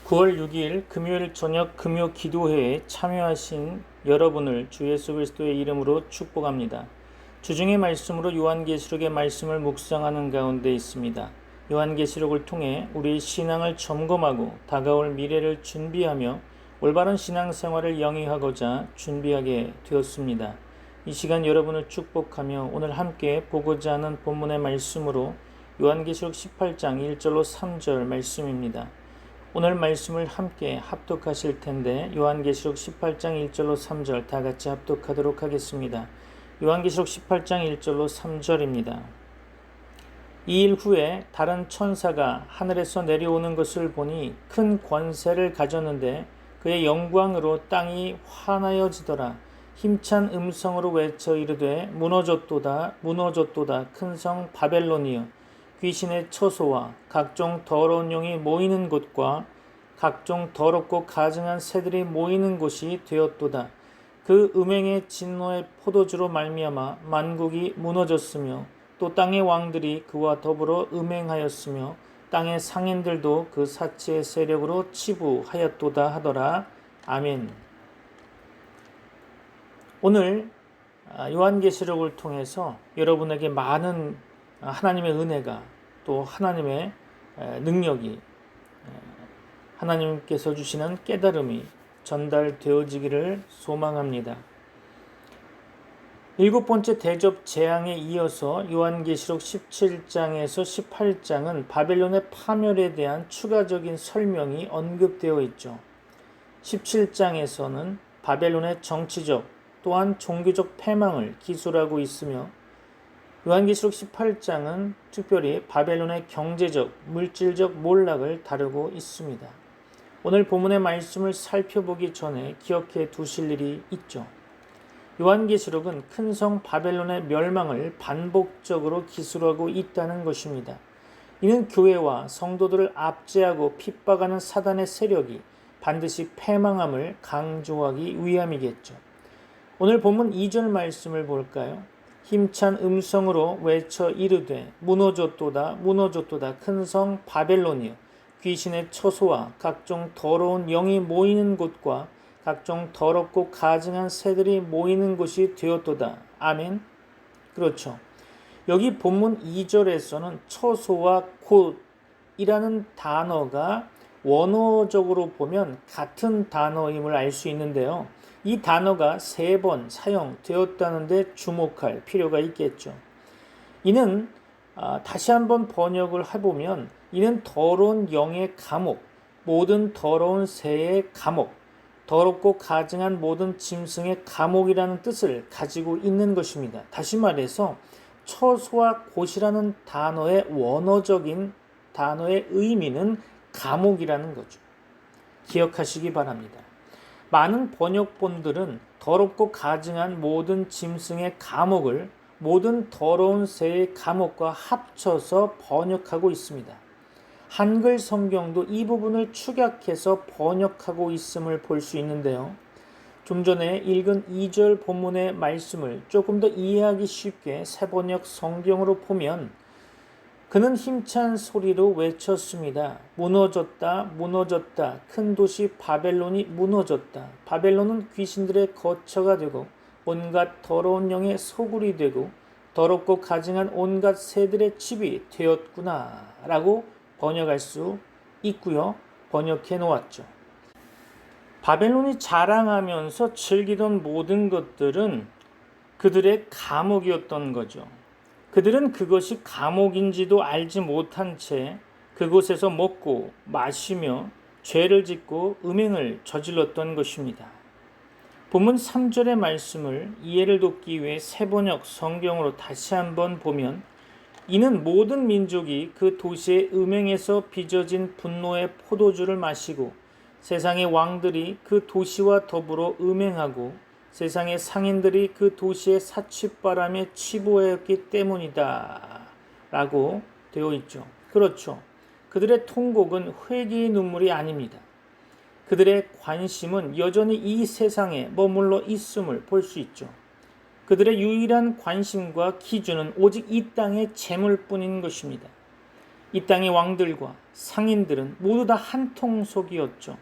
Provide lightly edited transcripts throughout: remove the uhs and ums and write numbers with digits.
9월 6일 금요일 저녁 금요 기도회에 참여하신 여러분을 주 예수 그리스도의 이름으로 축복합니다. 주중의 말씀으로 요한계시록의 말씀을 묵상하는 가운데 있습니다. 요한계시록을 통해 우리의 신앙을 점검하고 다가올 미래를 준비하며 올바른 신앙생활을 영위하고자 준비하게 되었습니다. 이 시간 여러분을 축복하며 오늘 함께 보고자 하는 본문의 말씀으로 요한계시록 18장 1절로 3절 말씀입니다. 오늘 말씀을 함께 합독하실 텐데 요한계시록 18장 1절로 3절 다 같이 합독하도록 하겠습니다. 요한계시록 18장 1절로 3절입니다. 이 일 후에 다른 천사가 하늘에서 내려오는 것을 보니 큰 권세를 가졌는데 그의 영광으로 땅이 환하여지더라. 힘찬 음성으로 외쳐 이르되 무너졌도다 무너졌도다 큰 성 바벨론이여 귀신의 처소와 각종 더러운 영이 모이는 곳과 각종 더럽고 가증한 새들이 모이는 곳이 되었도다. 그 음행의 진노의 포도주로 말미암아 만국이 무너졌으며 또 땅의 왕들이 그와 더불어 음행하였으며 땅의 상인들도 그 사치의 세력으로 치부하였도다 하더라. 아멘. 오늘 요한계시록을 통해서 여러분에게 많은 하나님의 은혜가 또 하나님의 능력이 하나님께서 주시는 깨달음이 전달되어지기를 소망합니다. 일곱 번째 대접 재앙에 이어서 요한계시록 17장에서 18장은 바벨론의 파멸에 대한 추가적인 설명이 언급되어 있죠. 17장에서는 바벨론의 정치적 또한 종교적 패망을 기술하고 있으며 요한계시록 18장은 특별히 바벨론의 경제적, 물질적 몰락을 다루고 있습니다. 오늘 본문의 말씀을 살펴보기 전에 기억해 두실 일이 있죠. 요한계시록은 큰 성 바벨론의 멸망을 반복적으로 기술하고 있다는 것입니다. 이는 교회와 성도들을 압제하고 핍박하는 사단의 세력이 반드시 패망함을 강조하기 위함이겠죠. 오늘 본문 2절 말씀을 볼까요? 힘찬 음성으로 외쳐 이르되 무너졌도다 무너졌도다 큰 성 바벨론이여 귀신의 처소와 각종 더러운 영이 모이는 곳과 각종 더럽고 가증한 새들이 모이는 곳이 되었도다. 아멘. 그렇죠. 여기 본문 2절에서는 처소와 곳이라는 단어가 원어적으로 보면 같은 단어임을 알 수 있는데요. 이 단어가 3번 사용되었다는 데 주목할 필요가 있겠죠. 이는 다시 한번 번역을 해보면 이는 더러운 영의 감옥, 모든 더러운 새의 감옥, 더럽고 가증한 모든 짐승의 감옥이라는 뜻을 가지고 있는 것입니다. 다시 말해서 처소와 곳이라는 단어의 원어적인 단어의 의미는 감옥이라는 거죠. 기억하시기 바랍니다. 많은 번역본들은 더럽고 가증한 모든 짐승의 감옥을 모든 더러운 새의 감옥과 합쳐서 번역하고 있습니다. 한글 성경도 이 부분을 축약해서 번역하고 있음을 볼 수 있는데요. 좀 전에 읽은 2절 본문의 말씀을 조금 더 이해하기 쉽게 새번역 성경으로 보면 그는 힘찬 소리로 외쳤습니다. 무너졌다 무너졌다 큰 도시 바벨론이 무너졌다. 바벨론은 귀신들의 거처가 되고 온갖 더러운 영의 소굴이 되고 더럽고 가증한 온갖 새들의 집이 되었구나 라고 번역할 수 있고요. 번역해 놓았죠. 바벨론이 자랑하면서 즐기던 모든 것들은 그들의 감옥이었던 거죠. 그들은 그것이 감옥인지도 알지 못한 채 그곳에서 먹고 마시며 죄를 짓고 음행을 저질렀던 것입니다. 본문 3절의 말씀을 이해를 돕기 위해 새번역 성경으로 다시 한번 보면 이는 모든 민족이 그 도시의 음행에서 빚어진 분노의 포도주를 마시고 세상의 왕들이 그 도시와 더불어 음행하고 세상의 상인들이 그 도시의 사치바람에 치부하였기 때문이다 라고 되어 있죠. 그렇죠. 그들의 통곡은 회개의 눈물이 아닙니다. 그들의 관심은 여전히 이 세상에 머물러 있음을 볼 수 있죠. 그들의 유일한 관심과 기준은 오직 이 땅의 재물뿐인 것입니다. 이 땅의 왕들과 상인들은 모두 다 한 통속이었죠.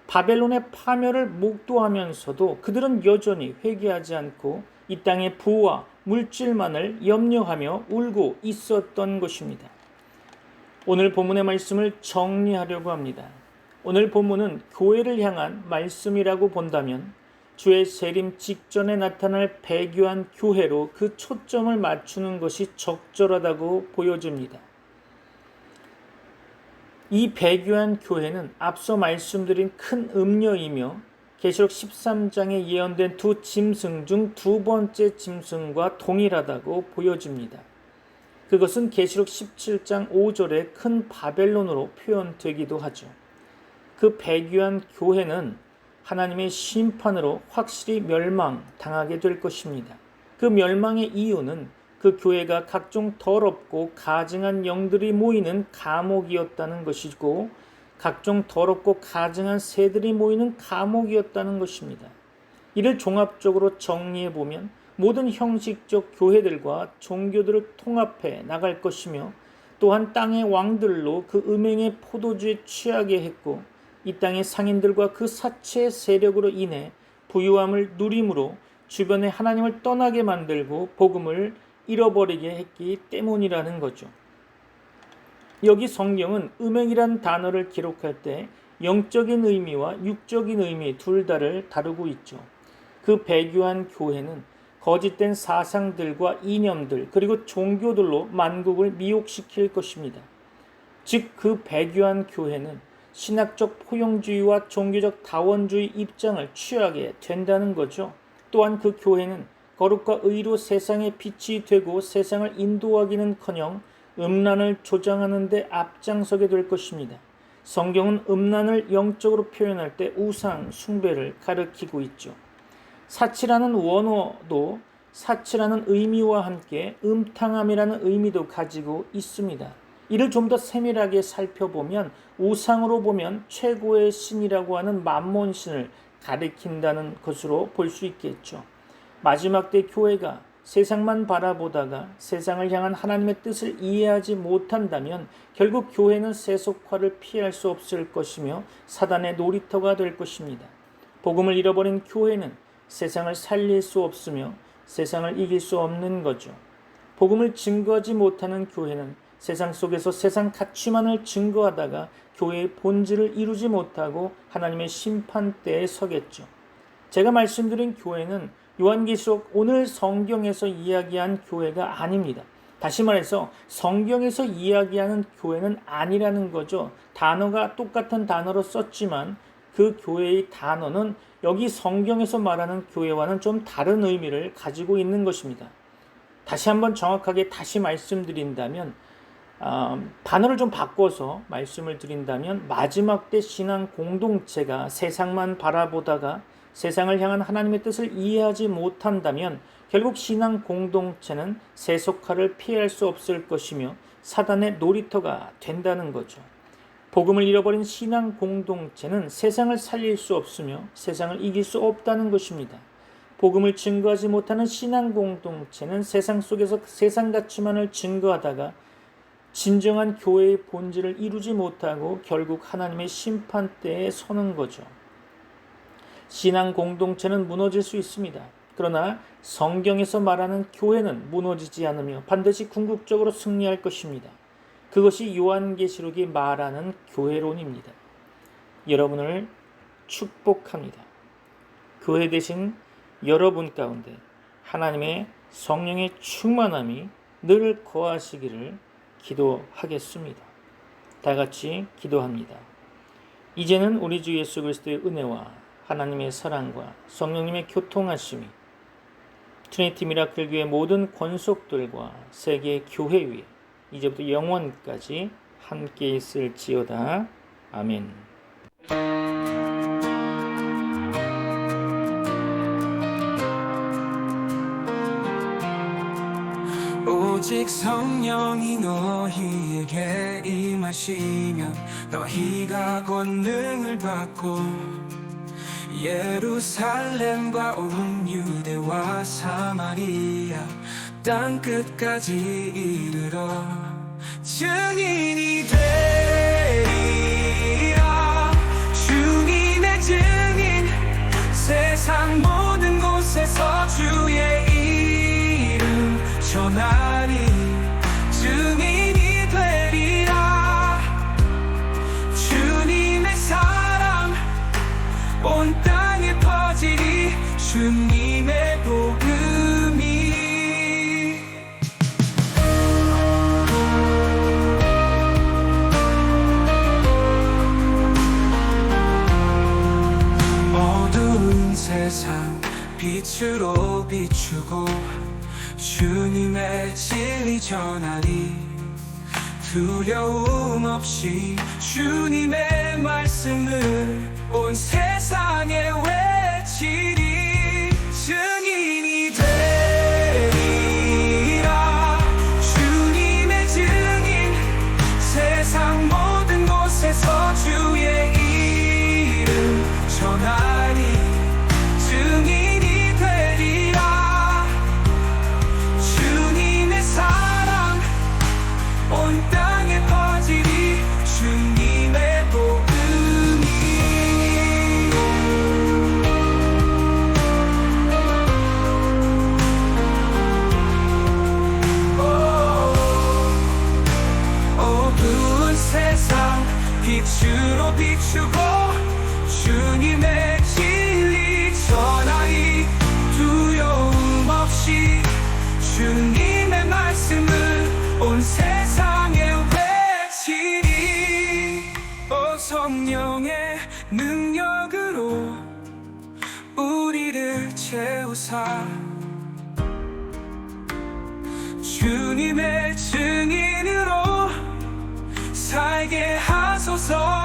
바벨론의 파멸을 목도하면서도 그들은 여전히 회개하지 않고 이 땅의 부와 물질만을 염려하며 울고 있었던 것입니다. 오늘 본문의 말씀을 정리하려고 합니다. 오늘 본문은 교회를 향한 말씀이라고 본다면 주의 재림 직전에 나타날 배교한 교회로 그 초점을 맞추는 것이 적절하다고 보여집니다. 이 배교한 교회는 앞서 말씀드린 큰 음녀이며 계시록 13장에 예언된 두 짐승 중 두 번째 짐승과 동일하다고 보여집니다. 그것은 계시록 17장 5절에 큰 바벨론으로 표현되기도 하죠. 그 배교한 교회는 하나님의 심판으로 확실히 멸망당하게 될 것입니다. 그 멸망의 이유는 그 교회가 각종 더럽고 가증한 영들이 모이는 감옥이었다는 것이고 각종 더럽고 가증한 새들이 모이는 감옥이었다는 것입니다. 이를 종합적으로 정리해보면 모든 형식적 교회들과 종교들을 통합해 나갈 것이며 또한 땅의 왕들로 그 음행의 포도주에 취하게 했고 이 땅의 상인들과 그 사체의 세력으로 인해 부유함을 누림으로 주변에 하나님을 떠나게 만들고 복음을 잃어버리게 했기 때문이라는 거죠. 여기 성경은 음행이란 단어를 기록할 때 영적인 의미와 육적인 의미 둘 다를 다루고 있죠. 그 배교한 교회는 거짓된 사상들과 이념들 그리고 종교들로 만국을 미혹시킬 것입니다. 즉 그 배교한 교회는 신학적 포용주의와 종교적 다원주의 입장을 취하게 된다는 거죠. 또한 그 교회는 거룩과 의로 세상의 빛이 되고 세상을 인도하기는커녕 음란을 조장하는 데 앞장서게 될 것입니다. 성경은 음란을 영적으로 표현할 때 우상 숭배를 가리키고 있죠. 사치라는 원어도 사치라는 의미와 함께 음탕함이라는 의미도 가지고 있습니다. 이를 좀 더 세밀하게 살펴보면 우상으로 보면 최고의 신이라고 하는 맘몬신을 가리킨다는 것으로 볼 수 있겠죠. 마지막 때 교회가 세상만 바라보다가 세상을 향한 하나님의 뜻을 이해하지 못한다면 결국 교회는 세속화를 피할 수 없을 것이며 사단의 놀이터가 될 것입니다. 복음을 잃어버린 교회는 세상을 살릴 수 없으며 세상을 이길 수 없는 거죠. 복음을 증거하지 못하는 교회는 세상 속에서 세상 가치만을 증거하다가 교회의 본질을 이루지 못하고 하나님의 심판대에 서겠죠. 제가 말씀드린 교회는 요한계시록 오늘 성경에서 이야기한 교회가 아닙니다. 다시 말해서 성경에서 이야기하는 교회는 아니라는 거죠. 단어가 똑같은 단어로 썼지만 그 교회의 단어는 여기 성경에서 말하는 교회와는 좀 다른 의미를 가지고 있는 것입니다. 다시 한번 정확하게 다시 말씀드린다면 단어를 좀 바꿔서 말씀을 드린다면 마지막 때 신앙 공동체가 세상만 바라보다가 세상을 향한 하나님의 뜻을 이해하지 못한다면 결국 신앙 공동체는 세속화를 피할 수 없을 것이며 사단의 놀이터가 된다는 거죠. 복음을 잃어버린 신앙 공동체는 세상을 살릴 수 없으며 세상을 이길 수 없다는 것입니다. 복음을 증거하지 못하는 신앙 공동체는 세상 속에서 세상 가치만을 증거하다가 진정한 교회의 본질을 이루지 못하고 결국 하나님의 심판대에 서는 거죠. 신앙 공동체는 무너질 수 있습니다. 그러나 성경에서 말하는 교회는 무너지지 않으며 반드시 궁극적으로 승리할 것입니다. 그것이 요한계시록이 말하는 교회론입니다. 여러분을 축복합니다. 교회 되신 여러분 가운데 하나님의 성령의 충만함이 늘 거하시기를 기도하겠습니다. 다 같이 기도합니다. 이제는 우리 주 예수 그리스도의 은혜와 하나님의 사랑과 성령님의 교통하심이 트리니티 미라클 교회 모든 권속들과 세계 교회 위에 이제부터 영원까지 함께 있을지어다. 아멘. 오직 성령이 너희에게 임하시면 너희가 권능을 받고 예루살렘과 온 유대와 사마리아 땅끝까지 이르러 증인이 되리라. 주님의 증인, 세상 모든 곳에서 주의 이름 전하리. 증인이 되리라. 주님의 사랑 온 땅에 퍼지리. 주님의 복음이. 어두운 세상 빛으로 비추고 주님의 진리 전하리. 두려움 없이 주님의 말씀을 온 세상에 외치리. 증인이 되리라. 주님의 증인, 세상 모든 곳에서 주의 이름 전하리. 증인이 되리라. 주님의 사랑 온 땅에 퍼지리. 주님의 복음이. 어두운 세상 빛으로 비추고 주님의 진리 전하리. 두려움 없이 주님의 말씀을 온 세상에 외치리. 성령의 능력으로 우리를 채우사 주님의 증인으로 살게 하소서.